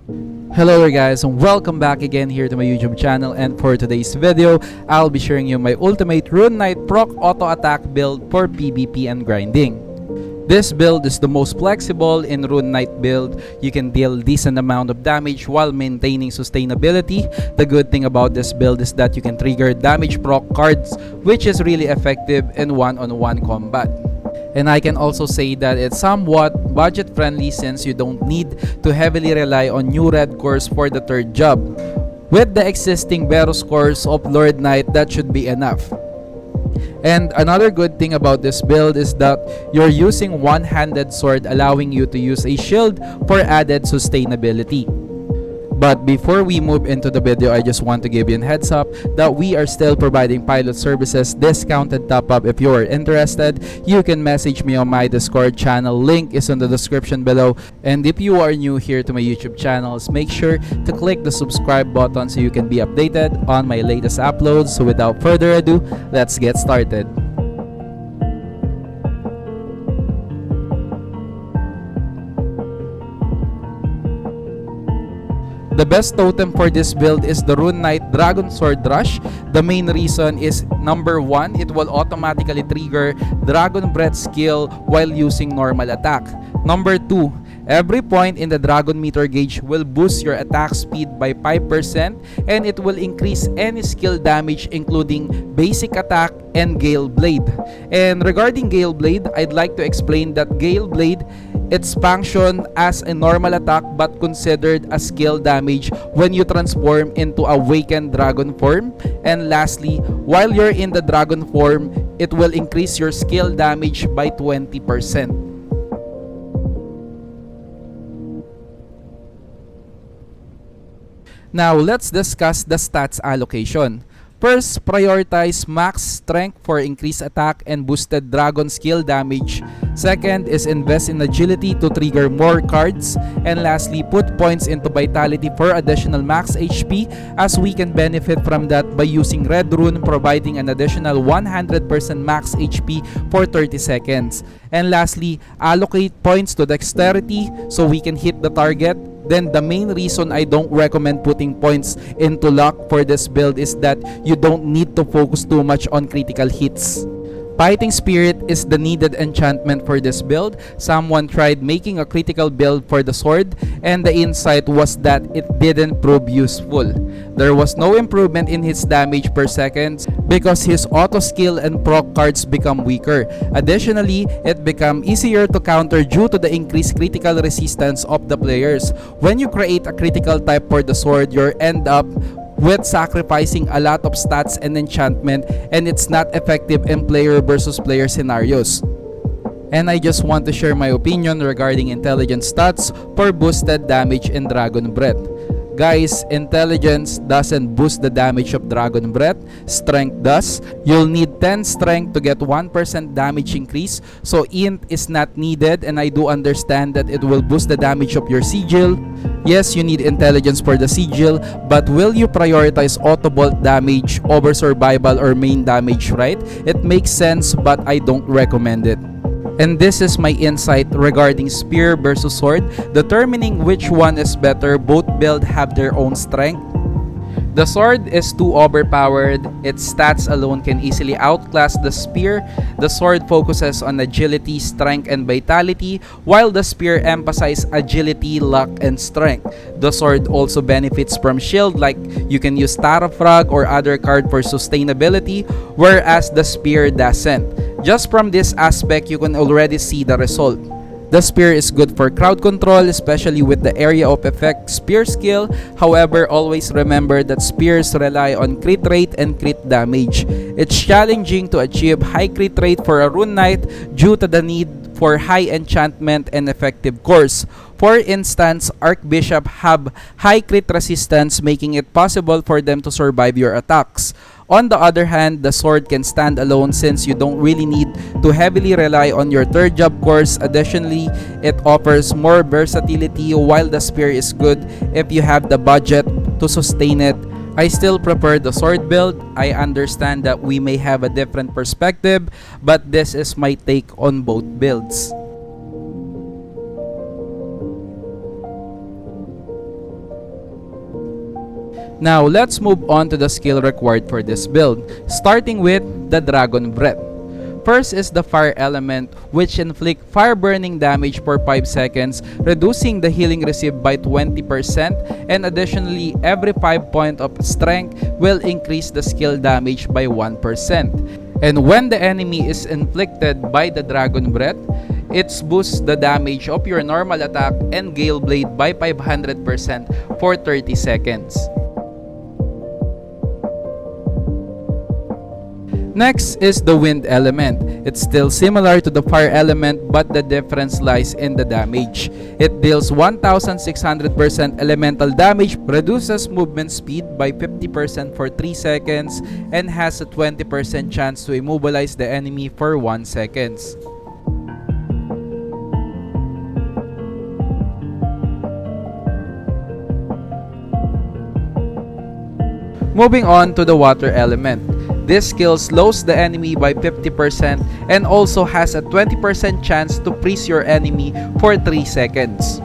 Hello there guys, and welcome back again here to my YouTube channel, and for today's video, I'll be sharing you my ultimate Rune Knight Proc auto attack build for PvP and grinding. This build is the most flexible in Rune Knight build. You can deal decent amount of damage while maintaining sustainability. The good thing about this build is that you can trigger damage proc cards, which is really effective in one-on-one combat. And I can also say that it's somewhat budget friendly since you don't need to heavily rely on new red cores for the third job. With the existing Beros cores of Lord Knight, that should be enough. And another good thing about this build is that you're using one-handed sword, allowing you to use a shield for added sustainability. But before we move into the video, I just want to give you a heads up that we are still providing pilot services, discounted top-up. If you are interested, you can message me on my Discord channel. Link is in the description below. And if you are new here to my YouTube channels, make sure to click the subscribe button so you can be updated on my latest uploads. So without further ado, let's get started. The best totem for this build is the Rune Knight Dragon Sword Rush. The main reason is number 1, it will automatically trigger Dragon Breath skill while using normal attack. Number 2, every point in the Dragon Meter gauge will boost your attack speed by 5% and it will increase any skill damage including basic attack and Gale Blade. And regarding Gale Blade, I'd like to explain that Gale Blade, it's functioned as a normal attack but considered a skill damage when you transform into awakened dragon form. And lastly, while you're in the dragon form, it will increase your skill damage by 20%. Now, let's discuss the stats allocation. First, prioritize max strength for increased attack and boosted dragon skill damage. Second is invest in agility to trigger more cards. And lastly, put points into vitality for additional max HP, as we can benefit from that by using Red Rune, providing an additional 100% max HP for 30 seconds. And lastly, allocate points to dexterity so we can hit the target. Then the main reason I don't recommend putting points into luck for this build is that you don't need to focus too much on critical hits. Fighting Spirit is the needed enchantment for this build. Someone tried making a critical build for the sword and the insight was that it didn't prove useful. There was no improvement in his damage per second because his auto skill and proc cards become weaker. Additionally, it became easier to counter due to the increased critical resistance of the players. When you create a critical type for the sword, you end up with sacrificing a lot of stats and enchantment, and it's not effective in player versus player scenarios. And I just want to share my opinion regarding intelligence stats for boosted damage in Dragon Breath. Guys, intelligence doesn't boost the damage of Dragon Breath, strength does. You'll need 10 strength to get 1% damage increase, so int is not needed, and I do understand that it will boost the damage of your sigil. Yes, you need intelligence for the sigil, but will you prioritize auto bolt damage over survival or main damage, right? It makes sense, but I don't recommend it. And this is my insight regarding spear versus sword, determining which one is better. Both builds have their own strength. The sword is too overpowered. Its stats alone can easily outclass the spear. The sword focuses on agility, strength, and vitality, while the spear emphasizes agility, luck, and strength. The sword also benefits from shield, like you can use Star of Frog or other card for sustainability, whereas the spear doesn't. Just from this aspect, you can already see the result. The spear is good for crowd control, especially with the area of effect spear skill. However, always remember that spears rely on crit rate and crit damage. It's challenging to achieve high crit rate for a Rune Knight due to the need for high enchantment and effective cores. For instance, Archbishop have high crit resistance, making it possible for them to survive your attacks. On the other hand, the sword can stand alone since you don't really need to heavily rely on your third job cores. Additionally, it offers more versatility, while the spear is good if you have the budget to sustain it. I still prefer the sword build. I understand that we may have a different perspective, but this is my take on both builds. Now, let's move on to the skill required for this build, starting with the Dragon Breath. First is the Fire Element, which inflict fire burning damage for 5 seconds, reducing the healing received by 20%, and additionally, every 5 point of strength will increase the skill damage by 1%. And when the enemy is inflicted by the Dragon Breath, it boosts the damage of your normal attack and Gale Blade by 500% for 30 seconds. Next is the Wind Element. It's still similar to the Fire Element, but the difference lies in the damage. It deals 1600% elemental damage, reduces movement speed by 50% for 3 seconds, and has a 20% chance to immobilize the enemy for 1 second. Moving on to the Water Element. This skill slows the enemy by 50% and also has a 20% chance to freeze your enemy for 3 seconds.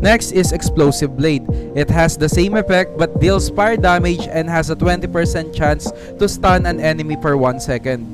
Next is Explosive Blade. It has the same effect but deals fire damage and has a 20% chance to stun an enemy for 1 second.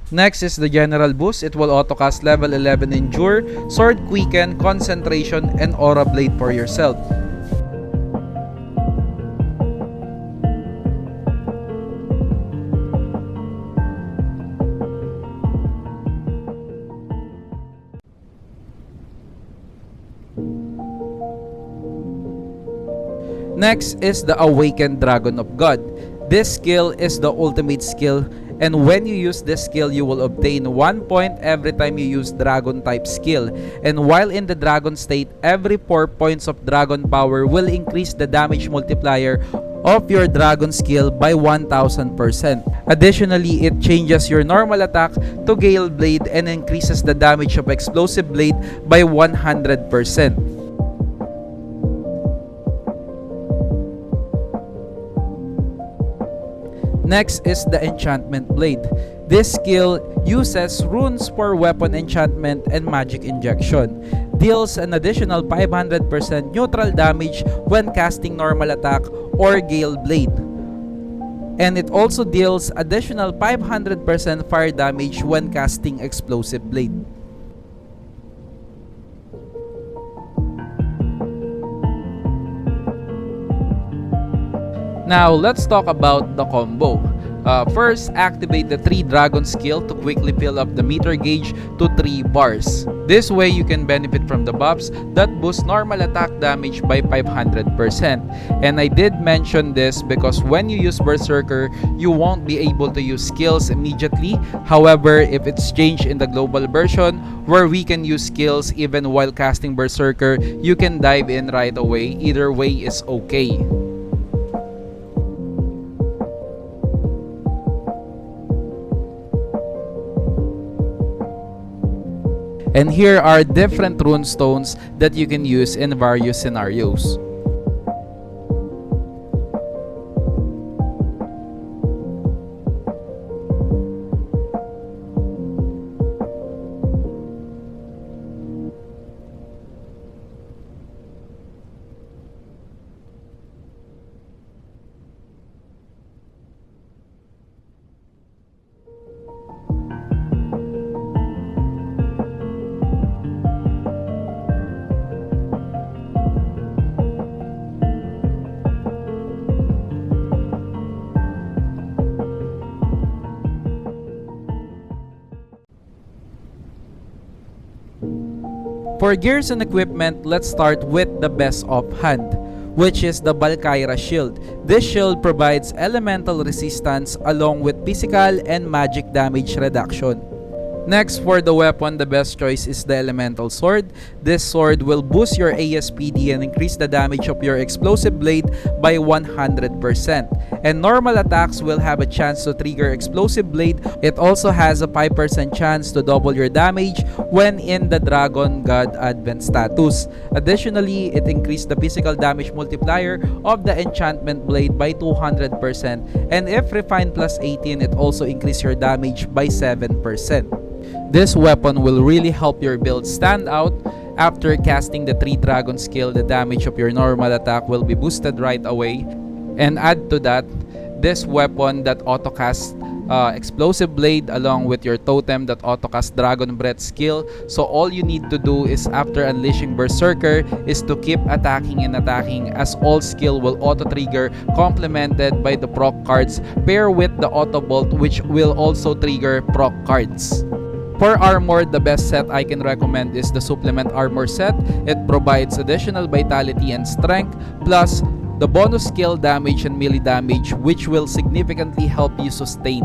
Next is the General Boost. It will autocast level 11 Endure, Sword Quicken, Concentration, and Aura Blade for yourself. Next is the Awakened Dragon of God. This skill is the ultimate skill, and when you use this skill, you will obtain 1 point every time you use Dragon type skill. And while in the Dragon state, every 4 points of Dragon power will increase the damage multiplier of your Dragon skill by 1000%. Additionally, it changes your normal attack to Gale Blade and increases the damage of Explosive Blade by 100%. Next is the Enchantment Blade. This skill uses runes for weapon enchantment and magic injection. Deals an additional 500% neutral damage when casting normal attack or Gale Blade. And it also deals additional 500% fire damage when casting Explosive Blade. Now, let's talk about the combo. First, activate the 3 Dragon skill to quickly fill up the meter gauge to 3 bars. This way, you can benefit from the buffs that boost normal attack damage by 500%. And I did mention this because when you use Berserker, you won't be able to use skills immediately. However, if it's changed in the global version, where we can use skills even while casting Berserker, you can dive in right away. Either way is okay. And here are different rune stones that you can use in various scenarios. For gears and equipment, let's start with the best of hand, which is the Valkyra Shield. This shield provides elemental resistance along with physical and magic damage reduction. Next, for the weapon, the best choice is the Elemental Sword. This sword will boost your ASPD and increase the damage of your explosive blade by 100%. And normal attacks will have a chance to trigger explosive blade. It also has a 5% chance to double your damage when in the Dragon God Advent status. Additionally, it increased the physical damage multiplier of the Enchantment blade by 200%. And if refined plus 18, it also increased your damage by 7%. This weapon will really help your build stand out. After casting the 3 dragon skill, the damage of your normal attack will be boosted right away. And add to that, this weapon that autocasts explosive blade along with your totem that autocast dragon breath skill. So all you need to do is after unleashing berserker is to keep attacking and attacking, as all skill will auto trigger, complemented by the proc cards pair with the auto bolt, which will also trigger proc cards. For armor, the best set I can recommend is the supplement armor set. It provides additional vitality and strength, plus the bonus skill damage and melee damage, which will significantly help you sustain.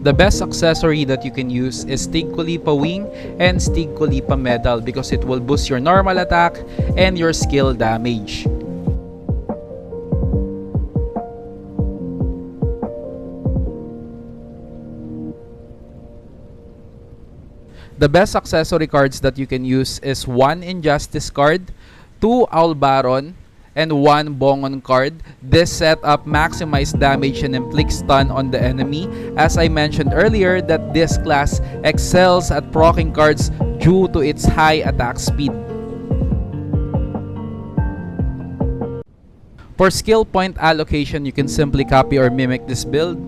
The best accessory that you can use is Stigkulipa Wing and Stigkulipa Medal because it will boost your normal attack and your skill damage. The best accessory cards that you can use is 1 Injustice card, 2 Owl Baron, and 1 Bongon card. This setup maximizes damage and inflicts stun on the enemy. As I mentioned earlier, that this class excels at proccing cards due to its high attack speed. For skill point allocation, you can simply copy or mimic this build.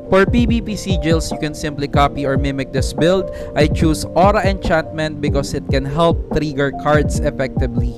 For PBP sigils, you can simply copy or mimic this build. I choose Aura Enchantment because it can help trigger cards effectively.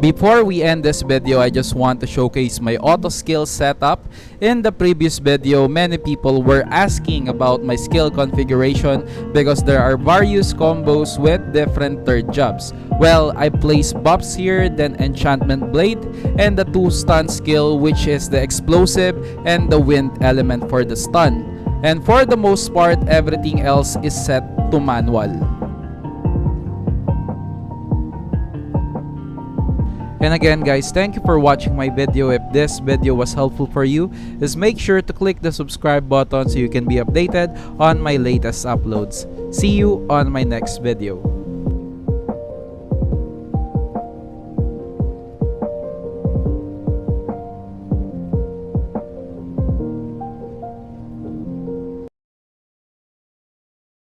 Before we end this video, I just want to showcase my auto skill setup. In the previous video, many people were asking about my skill configuration because there are various combos with different third jobs. Well, I place buffs here, then Enchantment Blade, and the 2 stun skill, which is the explosive and the wind element for the stun. And for the most part, everything else is set to manual. And again guys, thank you for watching my video. If this video was helpful for you, just make sure to click the subscribe button so you can be updated on my latest uploads. See you on my next video.